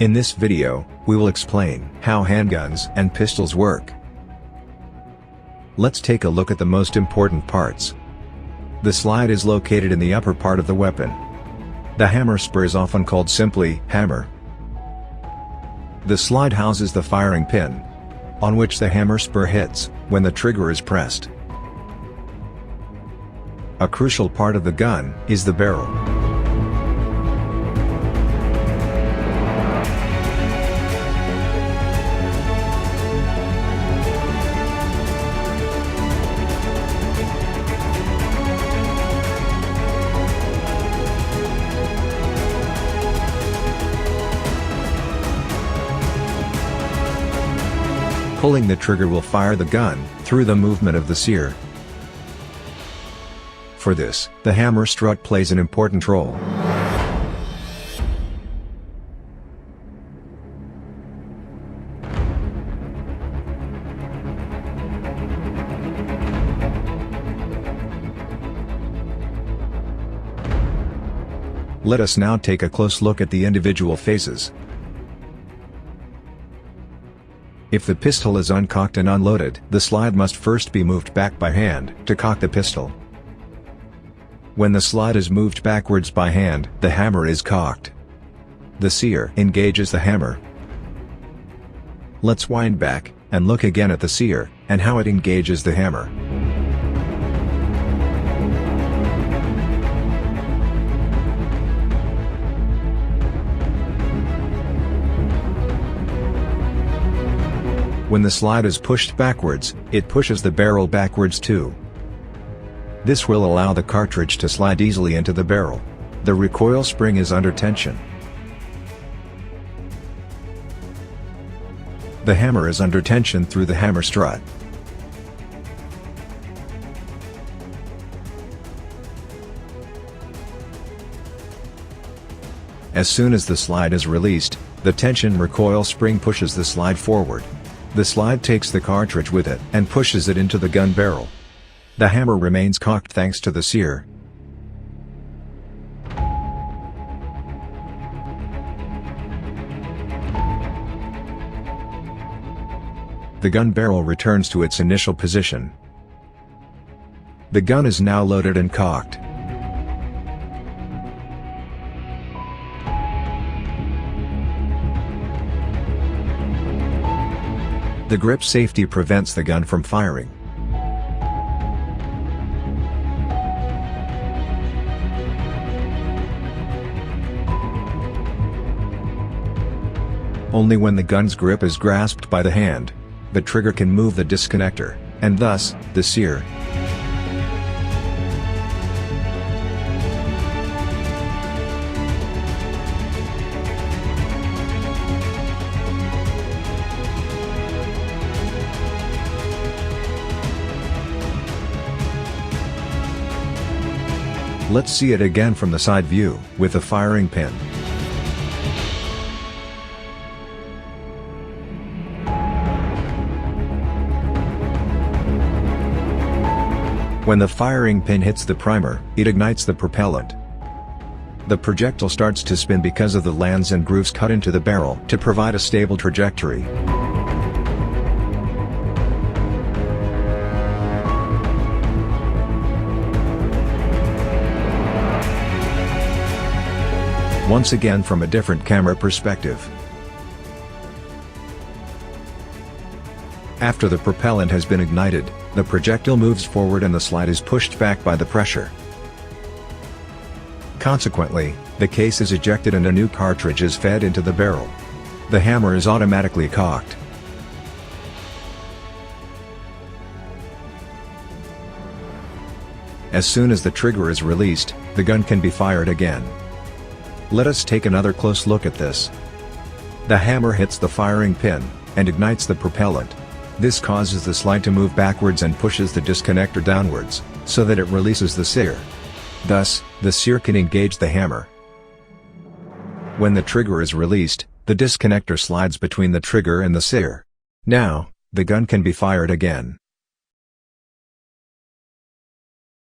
In this video, we will explain how handguns and pistols work. Let's take a look at the most important parts. The slide is located in the upper part of the weapon. The hammer spur is often called simply hammer. The slide houses the firing pin, on which the hammer spur hits when the trigger is pressed. A crucial part of the gun is the barrel. Pulling the trigger will fire the gun through the movement of the sear. For this, the hammer strut plays an important role. Let us now take a close look at the individual phases. If the pistol is uncocked and unloaded, the slide must first be moved back by hand to cock the pistol. When the slide is moved backwards by hand, the hammer is cocked. The sear engages the hammer. Let's wind back and look again at the sear and how it engages the hammer. When the slide is pushed backwards, it pushes the barrel backwards too. This will allow the cartridge to slide easily into the barrel. The recoil spring is under tension. The hammer is under tension through the hammer strut. As soon as the slide is released, the tension recoil spring pushes the slide forward. The slide takes the cartridge with it and pushes it into the gun barrel. The hammer remains cocked thanks to the sear. The gun barrel returns to its initial position. The gun is now loaded and cocked. The grip safety prevents the gun from firing. Only when the gun's grip is grasped by the hand, the trigger can move the disconnector, and thus, the sear. Let's see it again from the side view, with the firing pin. When the firing pin hits the primer, it ignites the propellant. The projectile starts to spin because of the lands and grooves cut into the barrel to provide a stable trajectory. Once again from a different camera perspective. After the propellant has been ignited, the projectile moves forward and the slide is pushed back by the pressure. Consequently, the case is ejected and a new cartridge is fed into the barrel. The hammer is automatically cocked. As soon as the trigger is released, the gun can be fired again. Let us take another close look at this. The hammer hits the firing pin and ignites the propellant. This causes the slide to move backwards and pushes the disconnector downwards, so that it releases the sear. Thus, the sear can engage the hammer. When the trigger is released, the disconnector slides between the trigger and the sear. Now, the gun can be fired again.